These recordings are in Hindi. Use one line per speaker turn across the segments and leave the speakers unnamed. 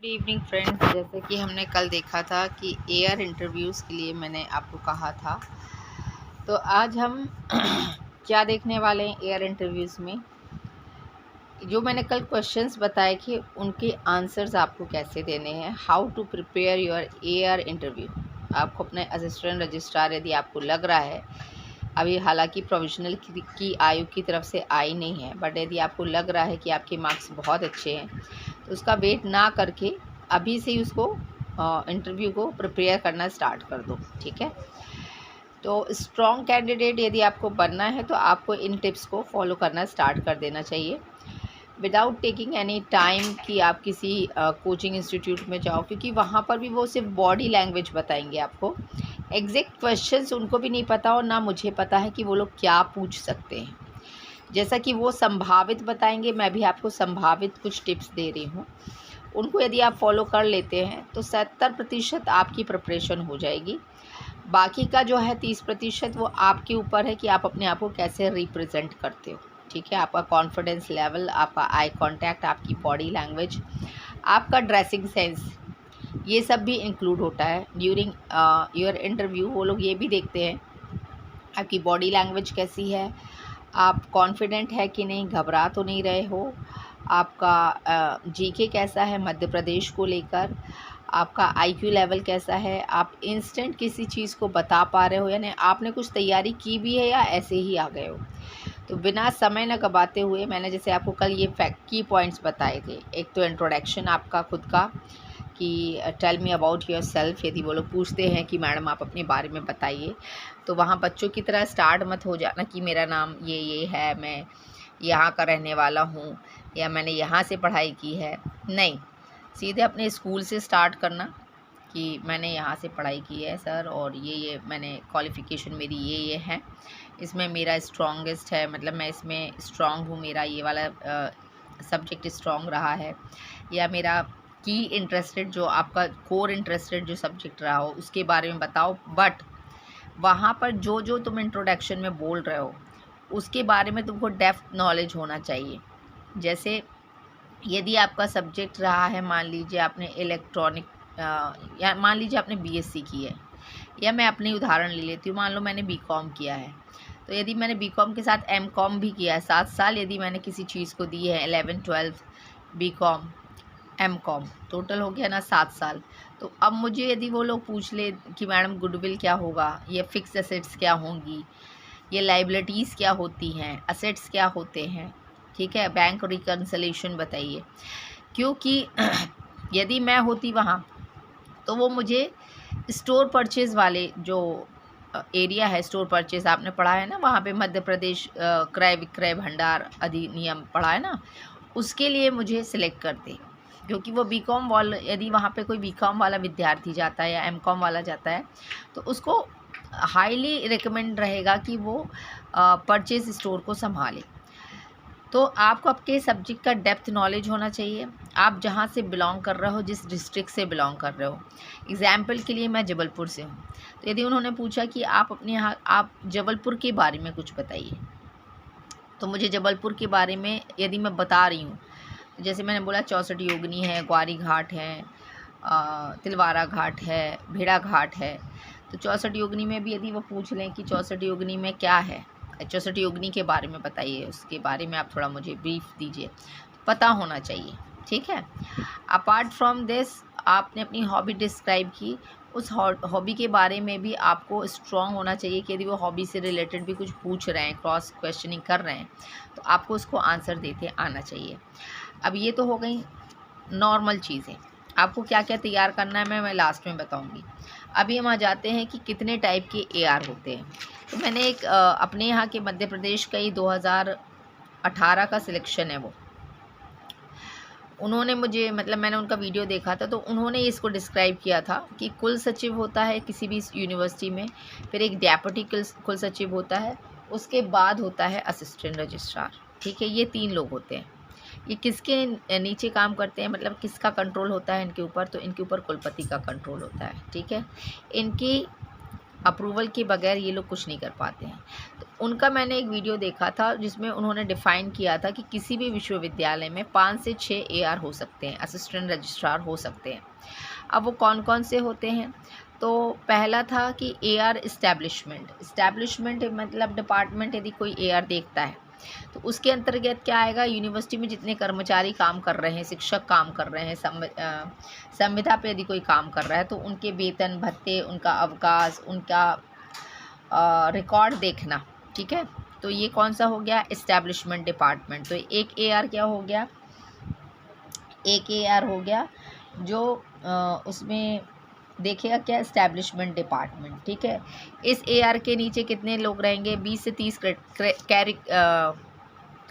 Good evening friends. जैसे कि हमने कल देखा था कि एयर इंटरव्यूज़ के लिए मैंने आपको कहा था, तो आज हम क्या देखने वाले हैं एयर इंटरव्यूज़ में। जो मैंने कल क्वेश्चंस बताए कि उनके आंसर्स आपको कैसे देने हैं। How to prepare your air interview. आपको अपने असिस्टेंट रजिस्ट्रार, यदि आपको लग रहा है, अभी हालांकि प्रोविजनल की आयु की तरफ से आई नहीं है, बट यदि आपको लग रहा है कि आपके मार्क्स बहुत अच्छे हैं, तो उसका वेट ना करके अभी से ही उसको इंटरव्यू को प्रिपेयर करना स्टार्ट कर दो। ठीक है, तो स्ट्रॉन्ग कैंडिडेट यदि आपको बनना है तो आपको इन टिप्स को फॉलो करना स्टार्ट कर देना चाहिए विदाउट टेकिंग एनी टाइम कि आप किसी कोचिंग इंस्टीट्यूट में जाओ, क्योंकि वहाँ पर भी वो सिर्फ बॉडी लैंग्वेज बताएंगे आपको। एग्जैक्ट क्वेश्चंस उनको भी नहीं पता और ना मुझे पता है कि वो लोग क्या पूछ सकते हैं। जैसा कि वो संभावित बताएंगे, मैं भी आपको संभावित कुछ टिप्स दे रही हूँ। उनको यदि आप फॉलो कर लेते हैं तो 70% आपकी प्रिपरेशन हो जाएगी। बाकी का जो है 30% वो आपके ऊपर है कि आप अपने आप को कैसे रिप्रेजेंट करते हो। ठीक है, आपका कॉन्फिडेंस लेवल, आपका आई कांटेक्ट, आपकी बॉडी लैंग्वेज, आपका ड्रेसिंग सेंस, ये सब भी इंक्लूड होता है ड्यूरिंग योर इंटरव्यू। वो लोग ये भी देखते हैं आपकी बॉडी लैंग्वेज कैसी है, आप कॉन्फिडेंट है कि नहीं, घबरा तो नहीं रहे हो, आपका जीके कैसा है मध्य प्रदेश को लेकर, आपका आईक्यू लेवल कैसा है, आप इंस्टेंट किसी चीज़ को बता पा रहे हो, यानी आपने कुछ तैयारी की भी है या ऐसे ही आ गए हो। तो बिना समय न गवाते हुए मैंने जैसे आपको कल ये फैक्ट की पॉइंट्स बताए थे। एक तो इंट्रोडक्शन आपका खुद का कि tell me about yourself. यदि वो लोग पूछते हैं कि मैडम आप अपने बारे में बताइए, तो वहाँ बच्चों की तरह स्टार्ट मत हो जाना कि मेरा नाम ये है, मैं यहाँ का रहने वाला हूँ या मैंने यहाँ से पढ़ाई की है। नहीं, सीधे अपने स्कूल से स्टार्ट करना कि मैंने यहाँ से पढ़ाई की है सर, और ये मैंने क्वालिफ़िकेशन मेरी ये है, इसमें मेरा स्ट्रॉन्गेस्ट है, मतलब मैं इसमें स्ट्रॉन्ग हूँ, मेरा ये वाला सब्जेक्ट स्ट्रॉन्ग रहा है, या मेरा की इंटरेस्टेड जो आपका कोर इंटरेस्टेड जो सब्जेक्ट रहा हो उसके बारे में बताओ। बट वहाँ पर जो जो तुम इंट्रोडक्शन में बोल रहे हो उसके बारे में तुमको डेप्थ नॉलेज होना चाहिए। जैसे यदि आपका सब्जेक्ट रहा है, मान लीजिए आपने इलेक्ट्रॉनिक या मान लीजिए आपने बीएससी की है, या मैं अपनी उदाहरण ले लेती हूँ, मान लो मैंने बीकॉम किया है, तो यदि मैंने बीकॉम के साथ एमकॉम भी किया है, 7 साल यदि मैंने किसी चीज़ को दी है, 11 12 बीकॉम एमकॉम, टोटल हो गया ना 7 साल। तो अब मुझे यदि वो लोग पूछ ले कि मैडम गुडविल क्या होगा, ये फिक्स एसेट्स क्या होंगी, ये लाइबिलिटीज़ क्या होती हैं, असेट्स क्या होते हैं, ठीक है, बैंक रिकन्सिलेशन बताइए, क्योंकि यदि मैं होती वहाँ तो वो मुझे स्टोर परचेज़ वाले जो एरिया है, स्टोर परचेज़ आपने पढ़ा है ना, वहाँ पे मध्य प्रदेश क्रय विक्रय भंडार अधिनियम पढ़ा है ना, उसके लिए मुझे सिलेक्ट करते, क्योंकि वो बीकॉम वाला, यदि वहाँ पे कोई बीकॉम वाला विद्यार्थी जाता है या एमकॉम वाला जाता है तो उसको हाईली रिकमेंड रहेगा कि वो परचेज़ स्टोर को संभाले। तो आपको आपके सब्जेक्ट का डेप्थ नॉलेज होना चाहिए, आप जहाँ से बिलोंग कर रहे हो, जिस डिस्ट्रिक्ट से बिलोंग कर रहे हो। एग्ज़ाम्पल के लिए मैं जबलपुर से हूँ, तो यदि उन्होंने पूछा कि आप अपने यहाँ, आप जबलपुर के बारे में कुछ बताइए, तो मुझे जबलपुर के बारे में यदि मैं बता रही हूँ, जैसे मैंने बोला 64 योगिनी है, ग्वारी घाट है, तिलवारा घाट है, भेड़ा घाट है, तो 64 योगिनी में भी यदि वो पूछ लें कि 64 योगिनी में क्या है, 64 योगिनी के बारे में बताइए, उसके बारे में आप थोड़ा मुझे ब्रीफ दीजिए, पता होना चाहिए। ठीक है, अपार्ट फ्रॉम दिस आपने अपनी हॉबी डिस्क्राइब की, उस हॉबी के बारे में भी आपको स्ट्रॉन्ग होना चाहिए कि यदि वो हॉबी से रिलेटेड भी कुछ पूछ रहे हैं, क्रॉस क्वेश्चनिंग कर रहे हैं, तो आपको उसको आंसर देते आना चाहिए। अब ये तो हो गई नॉर्मल चीज़ें, आपको क्या क्या तैयार करना है मैं लास्ट में बताऊंगी। अभी हम आ जाते हैं कि कितने टाइप के एआर होते हैं। तो मैंने एक अपने यहाँ के मध्य प्रदेश का ही 2018 का सिलेक्शन है, वो उन्होंने मुझे, मतलब मैंने उनका वीडियो देखा था, तो उन्होंने इसको डिस्क्राइब किया था कि कुल सचिव होता है किसी भी यूनिवर्सिटी में, फिर एक डेप्यूटी कुल सचिव होता है, उसके बाद होता है असिस्टेंट रजिस्ट्रार। ठीक है, ये 3 लोग होते हैं। ये किसके नीचे काम करते हैं, मतलब किसका कंट्रोल होता है इनके ऊपर, तो इनके ऊपर कुलपति का कंट्रोल होता है। ठीक है, इनकी अप्रूवल के बगैर ये लोग कुछ नहीं कर पाते हैं। तो उनका मैंने एक वीडियो देखा था जिसमें उन्होंने डिफ़ाइन किया था कि किसी भी विश्वविद्यालय में 5 से 6 एआर हो सकते हैं, असिस्टेंट रजिस्ट्रार हो सकते हैं। अब वो कौन कौन से होते हैं? तो पहला था कि एआर इस्टेब्लिशमेंट मतलब डिपार्टमेंट यदि कोई एआर देखता है तो उसके अंतर्गत क्या आएगा, यूनिवर्सिटी में जितने कर्मचारी काम कर रहे हैं, शिक्षक काम कर रहे हैं, संविदा पे यदि कोई काम कर रहा है तो उनके वेतन भत्ते, उनका अवकाश, उनका रिकॉर्ड देखना। ठीक है, तो ये कौन सा हो गया, इस्टेब्लिशमेंट डिपार्टमेंट। तो एक एआर क्या हो गया, एक एआर हो गया जो उसमें देखिएगा क्या, इस्टेब्लिशमेंट डिपार्टमेंट। ठीक है, इस एआर के नीचे कितने लोग रहेंगे, 20 से 30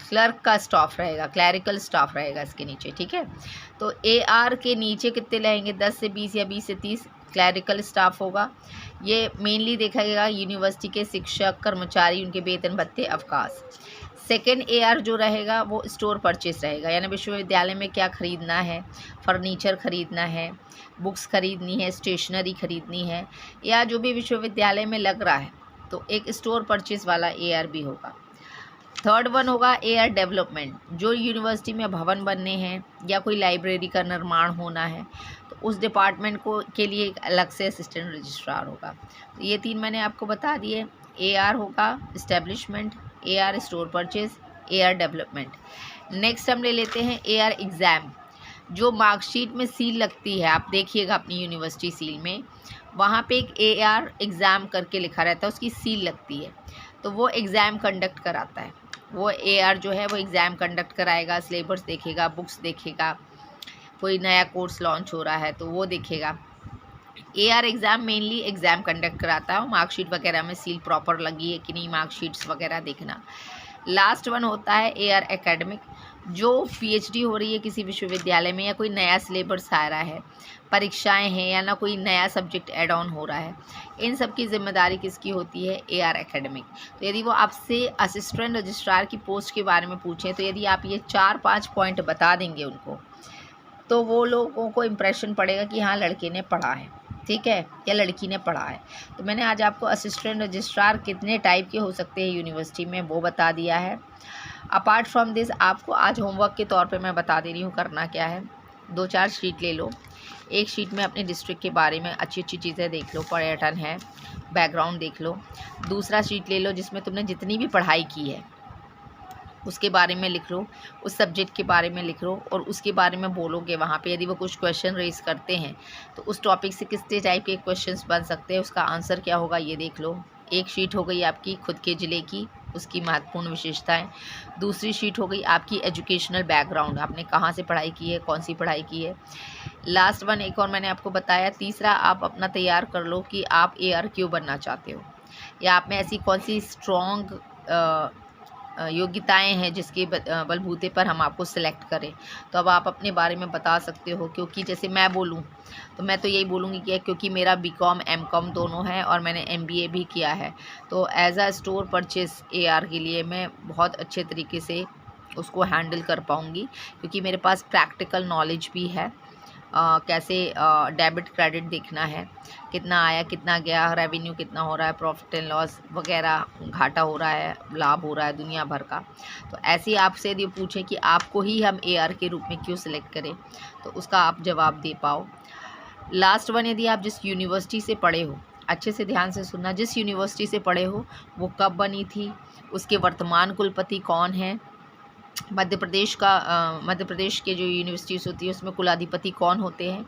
क्लर्क का स्टाफ रहेगा, क्लैरिकल स्टाफ रहेगा इसके नीचे। ठीक है, तो एआर के नीचे कितने रहेंगे, 10 से 20 या 20 से 30 क्लैरिकल स्टाफ होगा। ये मेनली देखा गया यूनिवर्सिटी के शिक्षक, कर्मचारी, उनके वेतन भत्ते, अवकाश। सेकेंड एआर जो रहेगा वो स्टोर परचेस रहेगा, यानी विश्वविद्यालय में क्या खरीदना है, फर्नीचर खरीदना है, बुक्स खरीदनी है, स्टेशनरी खरीदनी है, या जो भी विश्वविद्यालय में लग रहा है, तो एक स्टोर परचेस वाला एआर भी होगा। थर्ड वन होगा एआर डेवलपमेंट, जो यूनिवर्सिटी में भवन बनने हैं या कोई लाइब्रेरी का निर्माण होना है तो उस डिपार्टमेंट को के लिए एक अलग से असिस्टेंट रजिस्ट्रार होगा। तो ये 3 मैंने आपको बता दिए, एआर होगा establishment, AR store purchase, AR development. Next हम ले लेते हैं एआर एग्ज़ाम, जो मार्कशीट में सील लगती है, आप देखिएगा अपनी यूनिवर्सिटी सील में, वहाँ पे एक एआर एग्ज़ाम करके लिखा रहता है, उसकी सील लगती है, तो वो एग्ज़ाम कंडक्ट कराता है। वो एआर जो है वो एग्ज़ाम कंडक्ट कराएगा, सिलेबस देखेगा, बुक्स देखेगा, कोई नया कोर्स लॉन्च हो रहा है तो वो देखेगा। AR exam mainly exam conduct कराता है, मार्कशीट वगैरह में सील प्रॉपर लगी है कि नहीं, मार्कशीट्स वगैरह देखना। लास्ट वन होता है एआर एकेडमिक, जो पीएचडी हो रही है किसी विश्वविद्यालय में या कोई नया सिलेबस आ रहा है, परीक्षाएं हैं या ना कोई नया सब्जेक्ट ऐड ऑन हो रहा है, इन सब की जिम्मेदारी किसकी होती है, एआर एकेडमिक। तो यदि वो आपसे असिस्टेंट रजिस्ट्रार की पोस्ट के बारे में पूछें तो यदि आप ये 4-5 पॉइंट बता देंगे उनको तो वो लोगों को इम्प्रेशन पड़ेगा कि हाँ लड़के ने पढ़ा है, ठीक है, या लड़की ने पढ़ा है। तो मैंने आज आपको असिस्टेंट रजिस्ट्रार कितने टाइप के हो सकते हैं यूनिवर्सिटी में वो बता दिया है। अपार्ट फ्रॉम दिस आपको आज होमवर्क के तौर पे मैं बता दे रही हूँ करना क्या है। 2-4 शीट ले लो, एक शीट में अपने डिस्ट्रिक्ट के बारे में अच्छी अच्छी चीज़ें देख लो, पर्यटन है, बैकग्राउंड देख लो। दूसरा शीट ले लो जिसमें तुमने जितनी भी पढ़ाई की है उसके बारे में लिख लो, उस सब्जेक्ट के बारे में लिख लो और उसके बारे में बोलोगे वहाँ पे। यदि वो कुछ क्वेश्चन रेज करते हैं तो उस टॉपिक से किस टाइप के क्वेश्चंस बन सकते हैं, उसका आंसर क्या होगा ये देख लो। एक शीट हो गई आपकी खुद के ज़िले की, उसकी महत्वपूर्ण विशेषताएं। दूसरी शीट हो गई आपकी एजुकेशनल बैकग्राउंड, आपने कहाँ से पढ़ाई की है, कौन सी पढ़ाई की है। लास्ट वन एक और मैंने आपको बताया, तीसरा आप अपना तैयार कर लो कि आप एआर क्यों बनना चाहते हो, या आप में ऐसी कौन सी स्ट्रॉन्ग योग्यताएं हैं जिसके बलबूते पर हम आपको सिलेक्ट करें। तो अब आप अपने बारे में बता सकते हो, क्योंकि जैसे मैं बोलूं तो मैं तो यही बोलूँगी कि क्योंकि मेरा बीकॉम एमकॉम दोनों है और मैंने एमबीए भी किया है, तो as a store purchaser के लिए मैं बहुत अच्छे तरीके से उसको हैंडल कर पाऊँगी, क्योंकि मेरे पास प्रैक्टिकल नॉलेज भी है। कैसे डेबिट क्रेडिट देखना है, कितना आया कितना गया, रेवेन्यू कितना हो रहा है, प्रॉफिट एंड लॉस वगैरह, घाटा हो रहा है, लाभ हो रहा है, दुनिया भर का। तो ऐसे ही आपसे यदि पूछें कि आपको ही हम एआर के रूप में क्यों सिलेक्ट करें तो उसका आप जवाब दे पाओ। लास्ट वन, यदि आप जिस यूनिवर्सिटी से पढ़े हो, अच्छे से ध्यान से सुनना, जिस यूनिवर्सिटी से पढ़े हो वो कब बनी थी, उसके वर्तमान कुलपति कौन है, मध्य प्रदेश के जो यूनिवर्सिटीज़ होती है उसमें कुलाधिपति कौन होते हैं।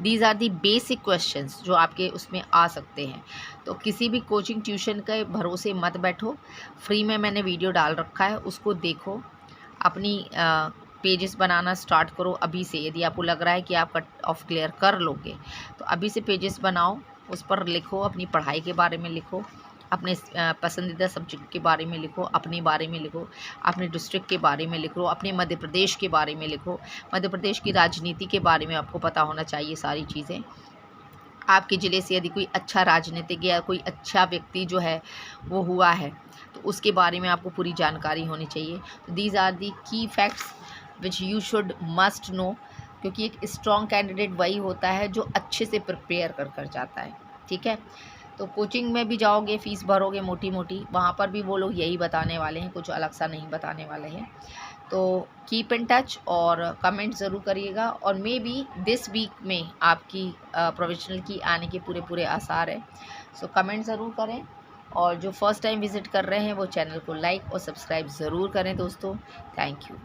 These are the basic questions जो आपके उसमें आ सकते हैं। तो किसी भी कोचिंग ट्यूशन के भरोसे मत बैठो, फ्री में मैंने वीडियो डाल रखा है, उसको देखो, अपनी पेजेस बनाना स्टार्ट करो अभी से। यदि आपको लग रहा है कि आप कट ऑफ क्लियर कर लोगे तो अभी से पेजेस बनाओ, उस पर लिखो, अपनी पढ़ाई के बारे में लिखो, अपने पसंदीदा सब्जेक्ट के बारे में लिखो, अपने बारे में लिखो, अपने डिस्ट्रिक्ट के बारे में लिखो, अपने मध्य प्रदेश के बारे में लिखो, मध्य प्रदेश की राजनीति के बारे में आपको पता होना चाहिए सारी चीज़ें। आपके ज़िले से यदि कोई अच्छा राजनीतिक या कोई अच्छा व्यक्ति जो है वो हुआ है तो उसके बारे में आपको पूरी जानकारी होनी चाहिए। दीज आर दी की facts which you should must know, क्योंकि एक स्ट्रॉन्ग कैंडिडेट वही होता है जो अच्छे से प्रिपेयर कर जाता है। ठीक है, तो कोचिंग में भी जाओगे, फ़ीस भरोगे मोटी मोटी, वहाँ पर भी वो लोग यही बताने वाले हैं, कुछ अलग सा नहीं बताने वाले हैं। तो कीप इन टच और कमेंट ज़रूर करिएगा, और मे बी दिस वीक में आपकी प्रोविजनल की आने के पूरे पूरे आसार हैं। सो कमेंट ज़रूर करें, और जो फर्स्ट टाइम विज़िट कर रहे हैं वो चैनल को लाइक और सब्सक्राइब ज़रूर करें दोस्तों। Thank you.